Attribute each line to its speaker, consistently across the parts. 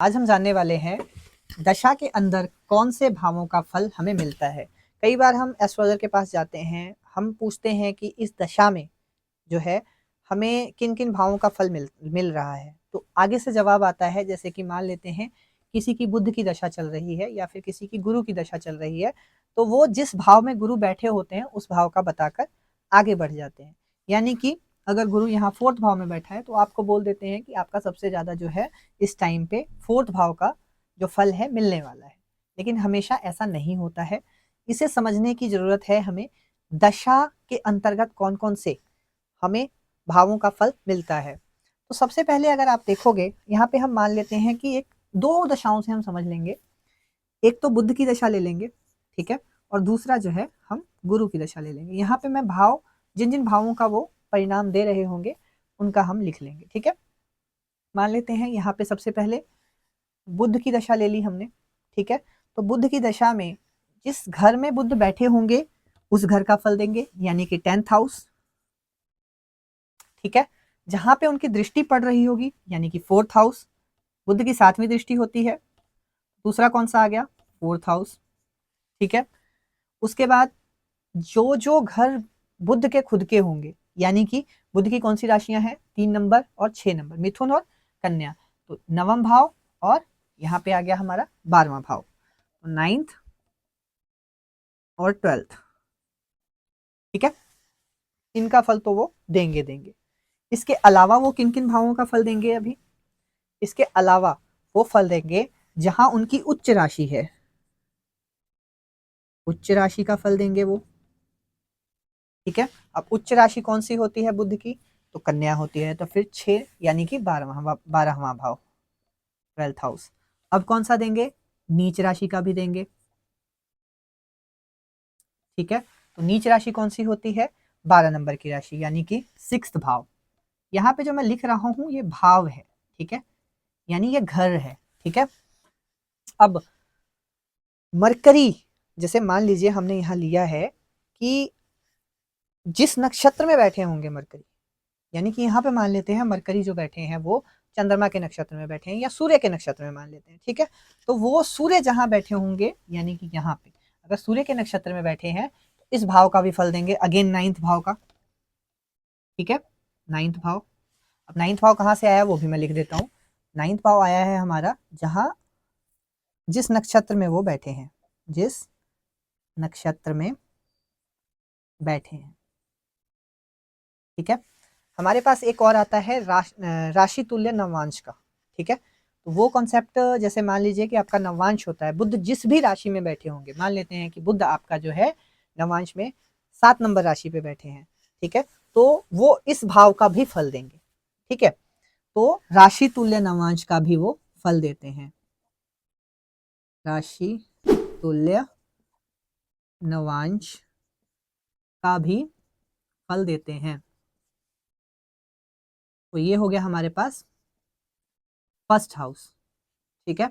Speaker 1: आज हम जानने वाले हैं दशा के अंदर कौन से भावों का फल हमें मिलता है। कई बार हम एस्ट्रोलॉजर के पास जाते हैं, हम पूछते हैं कि इस दशा में जो है हमें किन किन भावों का फल मिल मिल रहा है। तो आगे से जवाब आता है, जैसे कि मान लेते हैं किसी की बुध की दशा चल रही है या फिर किसी की गुरु की दशा चल रही है, तो वो जिस भाव में गुरु बैठे होते हैं उस भाव का बताकर आगे बढ़ जाते हैं। यानी कि अगर गुरु यहाँ फोर्थ भाव में बैठा है तो आपको बोल देते हैं कि आपका सबसे ज्यादा जो है इस टाइम पे फोर्थ भाव का जो फल है मिलने वाला है। लेकिन हमेशा ऐसा नहीं होता है। इसे समझने की जरूरत है हमें, दशा के अंतर्गत कौन कौन से हमें भावों का फल मिलता है। तो सबसे पहले अगर आप देखोगे, यहाँ पे हम मान लेते हैं कि एक दो दशाओं से हम समझ लेंगे। एक तो बुद्ध की दशा ले लेंगे, ठीक है, और दूसरा जो है हम गुरु की दशा ले लेंगे। यहाँ पे मैं भाव, जिन जिन भावों का वो परिणाम दे रहे होंगे उनका हम लिख लेंगे, ठीक है। मान लेते हैं यहाँ पे सबसे पहले बुद्ध की दशा ले ली हमने, ठीक है। तो बुद्ध की दशा में जिस घर में बुद्ध बैठे होंगे उस घर का फल देंगे, यानी कि 10th हाउस, ठीक है। जहां पे उनकी दृष्टि पड़ रही होगी यानी कि 4th हाउस, बुद्ध की 7वीं दृष्टि होती है। दूसरा कौन सा आ गया? 4th हाउस, ठीक है। उसके बाद जो जो घर बुद्ध के खुद के होंगे, यानी कि बुद्ध की कौन सी राशियां हैं? 3 नंबर और 6 नंबर, मिथुन और कन्या। तो नवम भाव और यहाँ पे आ गया हमारा 12वां भाव, तो 9th और 12th, ठीक है। इनका फल तो वो देंगे देंगे। इसके अलावा वो किन किन भावों का फल देंगे? अभी इसके अलावा वो फल देंगे जहां उनकी उच्च राशि है, उच्च राशि का फल देंगे वो, ठीक है। अब उच्च राशि कौन सी होती है बुध की? तो कन्या होती है, तो फिर 6 यानी कि 12वां भाव, 12th हाउस। अब कौन सा देंगे? नीच राशि का भी देंगे, ठीक है। तो नीच राशि कौन सी होती है? 12 नंबर की राशि, यानी कि 6th भाव। यहाँ पे जो मैं लिख रहा हूं ये भाव है, ठीक है, यानी ये घर है, ठीक है। अब मरकरी, जैसे मान लीजिए हमने यहाँ लिया है कि जिस नक्षत्र में बैठे होंगे मरकरी, यानी कि यहाँ पे मान लेते हैं मरकरी जो बैठे हैं वो चंद्रमा के नक्षत्र में बैठे हैं या सूर्य के नक्षत्र में मान लेते हैं, ठीक है। तो वो सूर्य जहां बैठे होंगे, यानी कि यहाँ पे अगर सूर्य के नक्षत्र में बैठे हैं तो इस भाव का भी फल देंगे, अगेन 9th भाव का, ठीक है। 9th भाव। अब 9th भाव कहाँ से आया वो भी मैं लिख देता हूँ। 9th भाव आया है हमारा जहां जिस नक्षत्र में वो बैठे हैं, जिस नक्षत्र में बैठे हैं, ठीक है। हमारे पास एक और आता है राशि तुल्य नवांश का, ठीक है। तो वो कॉन्सेप्ट, जैसे मान लीजिए कि आपका नवांश होता है, बुध जिस भी राशि में बैठे होंगे, मान लेते हैं कि बुध आपका जो है नवांश में 7 नंबर राशि पे बैठे हैं, ठीक है, तो वो इस भाव का भी फल देंगे, ठीक है। तो राशि तुल्य नवांश का भी वो फल देते हैं, राशि तुल्य नवांश का भी फल देते हैं। तो ये हो गया हमारे पास फर्स्ट हाउस, ठीक है।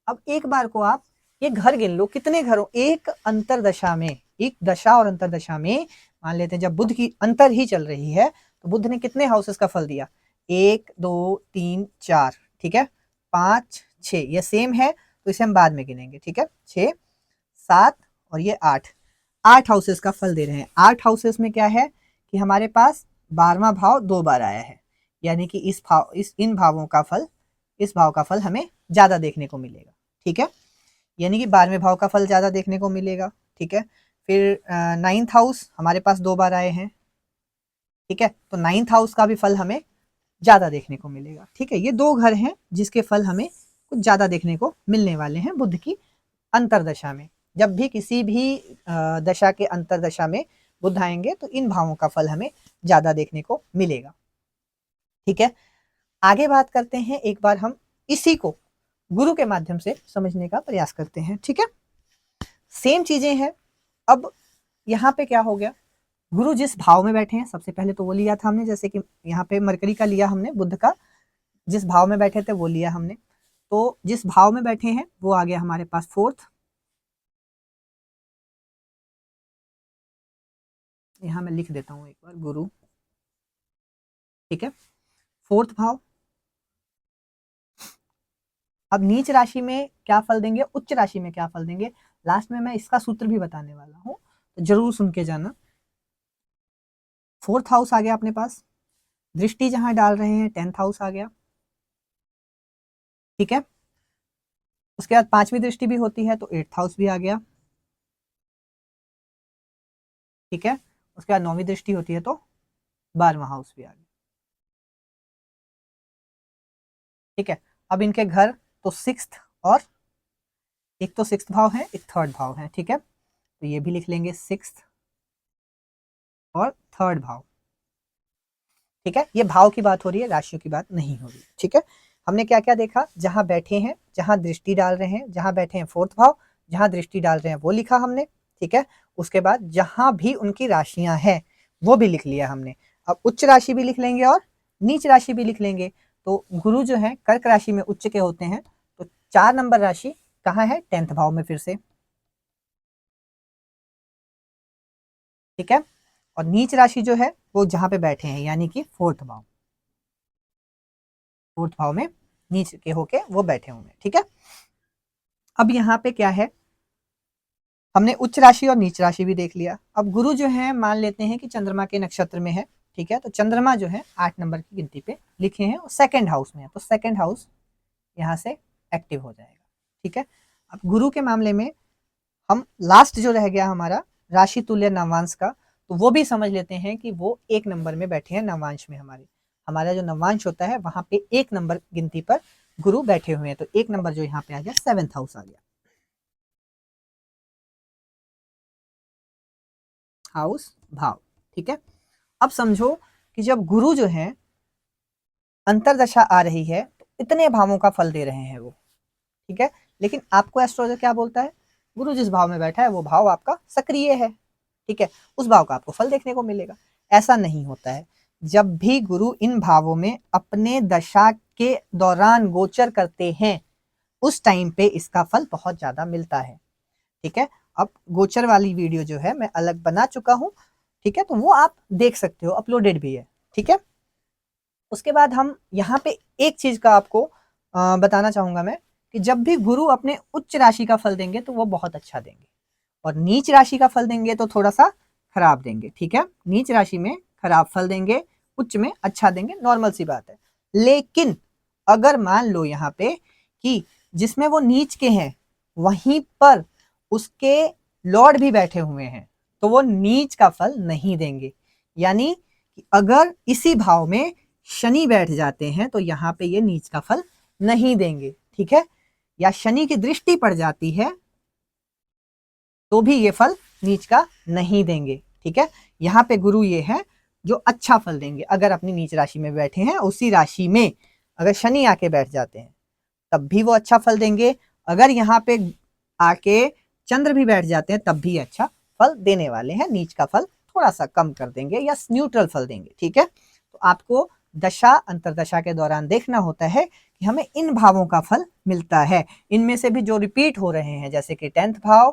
Speaker 1: अब एक बार को आप ये घर गिन लो, कितने घरों, एक अंतरदशा में, एक दशा और अंतरदशा में मान लेते हैं जब बुध की अंतर ही चल रही है तो बुध ने कितने हाउसेस का फल दिया? 1 2 3 4, ठीक है, 5 6, ये सेम है तो इसे हम बाद में गिनेंगे, ठीक है। 6 7 और ये 8, 8 हाउसेस का फल दे रहे हैं। 8 हाउसेस में क्या है कि हमारे पास 12वां भाव 2 बार आया है, यानी कि इस इन भावों का फल, इस भाव का फल हमें ज्यादा देखने को मिलेगा, ठीक है। यानी कि 12वें भाव का फल ज्यादा देखने को मिलेगा, ठीक है। फिर 9th हाउस हमारे पास 2 बार आए हैं, ठीक है, तो 9th हाउस का भी फल हमें ज्यादा देखने को मिलेगा, ठीक है। ये दो घर हैं जिसके फल हमें कुछ ज्यादा देखने को मिलने वाले हैं बुध की अंतरदशा में। जब भी किसी भी दशा के अंतरदशा में बुध आएंगे तो इन भावों का फल हमें ज्यादा देखने को मिलेगा, ठीक है। आगे बात करते हैं, एक बार हम इसी को गुरु के माध्यम से समझने का प्रयास करते हैं, ठीक है। सेम चीजें हैं। अब यहाँ पे क्या हो गया, गुरु जिस भाव में बैठे हैं, सबसे पहले तो वो लिया था हमने, जैसे कि यहाँ पे मरकरी का लिया हमने, बुध का जिस भाव में बैठे थे वो लिया हमने। तो जिस भाव में बैठे हैं वो आ गया हमारे पास फोर्थ, यहाँ मैं लिख देता हूँ एक बार गुरु, ठीक है, फोर्थ भाव। अब नीच राशि में क्या फल देंगे, उच्च राशि में क्या फल देंगे, लास्ट में मैं इसका सूत्र भी बताने वाला हूं, तो जरूर सुन के जाना। 4th हाउस आ गया अपने पास, दृष्टि जहां डाल रहे हैं 10th हाउस आ गया, ठीक है। उसके बाद 5वीं दृष्टि भी होती है तो 8th हाउस भी आ गया, ठीक है। उसके बाद 9वीं दृष्टि होती है तो 12वां हाउस भी आ गया, ठीक है। अब इनके घर तो 6th और एक तो 6th भाव है, एक 3rd भाव है, ठीक है। तो ये भी लिख लेंगे 6th और 3rd भाव, ठीक है। ये भाव की बात हो रही है, राशियों की बात नहीं हो रही है, ठीक है। हमने क्या क्या देखा, जहां बैठे हैं, जहां दृष्टि डाल रहे हैं, जहां बैठे हैं 4th भाव, जहां दृष्टि डाल रहे हैं वो लिखा हमने, ठीक है। उसके बाद जहां भी उनकी राशियां हैं वो भी लिख लिया हमने। अब उच्च राशि भी लिख लेंगे और नीच राशि भी लिख लेंगे। तो गुरु जो है कर्क राशि में उच्च के होते हैं, तो 4 नंबर राशि कहाँ है, 10th भाव में फिर से, ठीक है। और नीच राशि जो है वो जहां पे बैठे हैं यानी कि 4th भाव, 4th भाव में नीच के होके वो बैठे हुए हैं, ठीक है। अब यहाँ पे क्या है, हमने उच्च राशि और नीच राशि भी देख लिया। अब गुरु जो है मान लेते हैं कि चंद्रमा के नक्षत्र में है, ठीक है। तो चंद्रमा जो है 8 नंबर की गिनती पे लिखे हैं और 2nd हाउस में है, तो 2nd हाउस यहाँ से एक्टिव हो जाएगा, ठीक है। अब गुरु के मामले में हम लास्ट जो रह गया हमारा राशि तुल्य नवांश का, तो वो भी समझ लेते हैं कि वो 1 नंबर में बैठे हैं नवांश में। हमारे हमारा जो नवांश होता है वहां पे 1 नंबर गिनती पर गुरु बैठे हुए हैं, तो 1 नंबर जो यहाँ पे आ गया 7th हाउस आ गया, हाउस भाव, ठीक है। अब समझो कि जब गुरु जो है अंतरदशा आ रही है तो इतने भावों का फल दे रहे हैं वो, ठीक है। लेकिन आपको एस्ट्रोलॉजर क्या बोलता है, गुरु जिस भाव में बैठा है वो भाव आपका सक्रिय है, ठीक है, उस भाव का आपको फल देखने को मिलेगा। ऐसा नहीं होता है, जब भी गुरु इन भावों में अपने दशा के दौरान गोचर करते हैं उस टाइम पे इसका फल बहुत ज्यादा मिलता है, ठीक है। अब गोचर वाली वीडियो जो है मैं अलग बना चुका हूं, ठीक है, तो वो आप देख सकते हो, अपलोडेड भी है, ठीक है। उसके बाद हम यहाँ पे एक चीज का आपको बताना चाहूंगा मैं, कि जब भी गुरु अपने उच्च राशि का फल देंगे तो वो बहुत अच्छा देंगे, और नीच राशि का फल देंगे तो थोड़ा सा खराब देंगे, ठीक है। नीच राशि में खराब फल देंगे, उच्च में अच्छा देंगे, नॉर्मल सी बात है। लेकिन अगर मान लो यहाँ पे कि जिसमें वो नीच के हैं वहीं पर उसके लॉर्ड भी बैठे हुए हैं तो वो नीच का फल नहीं देंगे। यानी कि अगर इसी भाव में शनि बैठ जाते हैं तो यहाँ पे ये नीच का फल नहीं देंगे, ठीक है। या शनि की दृष्टि पड़ जाती है तो भी ये फल नीच का नहीं देंगे, ठीक है। यहाँ पे गुरु ये है जो अच्छा फल देंगे। अगर अपनी नीच राशि में बैठे हैं, उसी राशि में अगर शनि आके बैठ जाते हैं तब भी वो अच्छा फल देंगे। अगर यहाँ पे आके चंद्र भी बैठ जाते हैं तब भी अच्छा फल देने वाले हैं, नीच का फल थोड़ा सा कम कर देंगे या न्यूट्रल फल देंगे, ठीक है। तो आपको दशा अंतरदशा के दौरान देखना होता है कि हमें इन भावों का फल मिलता है। इनमें से भी जो रिपीट हो रहे हैं जैसे कि 10th भाव,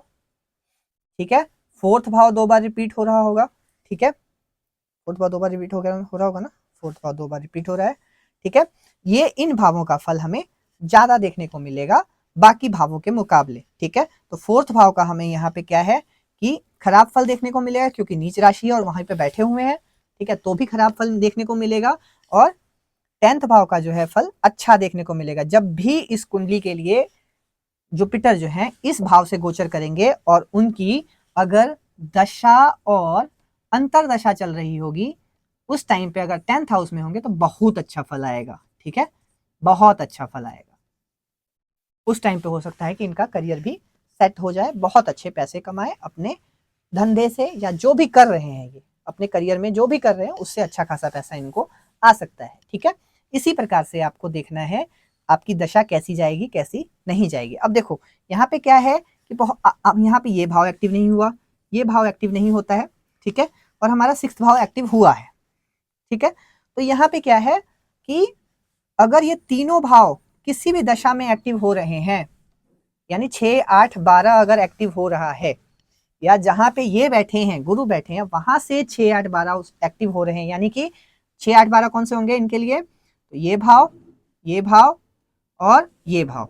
Speaker 1: ठीक है, 4th भाव 2 बार रिपीट हो रहा होगा, ठीक है, 4th भाव 2 बार रिपीट हो रहा होगा ना, 4th भाव 2 बार रिपीट हो रहा है, ठीक है। ये इन भावों का फल हमें ज्यादा देखने को मिलेगा बाकी भावों के मुकाबले, ठीक है। तो 4th भाव का हमें यहाँ पे क्या है कि खराब फल देखने को मिलेगा क्योंकि नीच राशि है और वहां पे बैठे हुए हैं, ठीक है, तो भी खराब फल देखने को मिलेगा। और 10th भाव का जो है फल अच्छा देखने को मिलेगा। जब भी इस कुंडली के लिए जुपिटर जो है इस भाव से गोचर करेंगे और उनकी अगर दशा और अंतरदशा चल रही होगी उस टाइम पे अगर 10th हाउस में होंगे तो बहुत अच्छा फल आएगा, ठीक है, बहुत अच्छा फल आएगा। उस टाइम पे हो सकता है कि इनका करियर भी सेट हो जाए, बहुत अच्छे पैसे कमाए अपने धंधे से, या जो भी कर रहे हैं ये अपने करियर में जो भी कर रहे हैं उससे अच्छा खासा पैसा इनको आ सकता है, ठीक है। इसी प्रकार से आपको देखना है आपकी दशा कैसी जाएगी कैसी नहीं जाएगी। अब देखो यहाँ पे क्या है कि अब यहाँ पे ये भाव एक्टिव नहीं हुआ, ये भाव एक्टिव नहीं होता है, ठीक है, और हमारा 6th भाव एक्टिव हुआ है, ठीक है। तो यहाँ पे क्या है कि अगर ये तीनों भाव किसी भी दशा में एक्टिव हो रहे हैं, यानी 6, 8, 12 अगर एक्टिव हो रहा है, या जहां पे ये बैठे हैं गुरु बैठे हैं वहां से 6, 8, 12 एक्टिव हो रहे हैं, यानी कि 6, 8, 12 कौन से होंगे इनके लिए, तो ये भाव और ये भाव,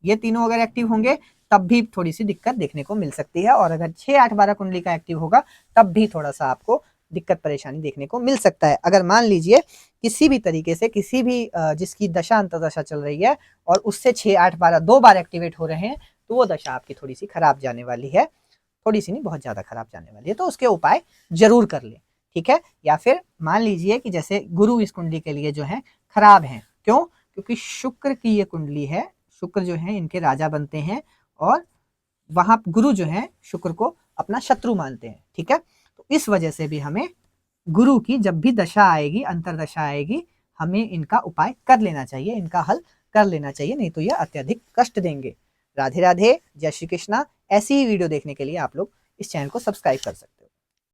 Speaker 1: ये तीनों अगर एक्टिव होंगे तब भी थोड़ी सी दिक्कत देखने को मिल सकती है, और अगर 6, 8, 12 कुंडली का एक्टिव होगा तब भी थोड़ा सा आपको दिक्कत परेशानी देखने को मिल सकता है। अगर मान लीजिए किसी भी तरीके से किसी भी जिसकी दशा अंतर्दशा चल रही है और उससे 6, 8, 12 2 बार एक्टिवेट हो रहे हैं, तो वो दशा आपकी थोड़ी सी खराब जाने वाली है, थोड़ी सी नहीं बहुत ज्यादा खराब जाने वाली है, तो उसके उपाय जरूर कर ले, ठीक है। या फिर मान लीजिए कि जैसे गुरु इस कुंडली के लिए जो है खराब है, क्यों? क्योंकि शुक्र की ये कुंडली है, शुक्र जो है इनके राजा बनते हैं, और वहां गुरु जो है शुक्र को अपना शत्रु मानते हैं, ठीक है। तो इस वजह से भी हमें गुरु की जब भी दशा आएगी, अंतरदशा आएगी, हमें इनका उपाय कर लेना चाहिए, इनका हल कर लेना चाहिए, नहीं तो यह अत्यधिक कष्ट देंगे। राधे राधे, जय श्री कृष्णा। ऐसी ही वीडियो देखने के लिए आप लोग इस चैनल को सब्सक्राइब कर सकते हैं।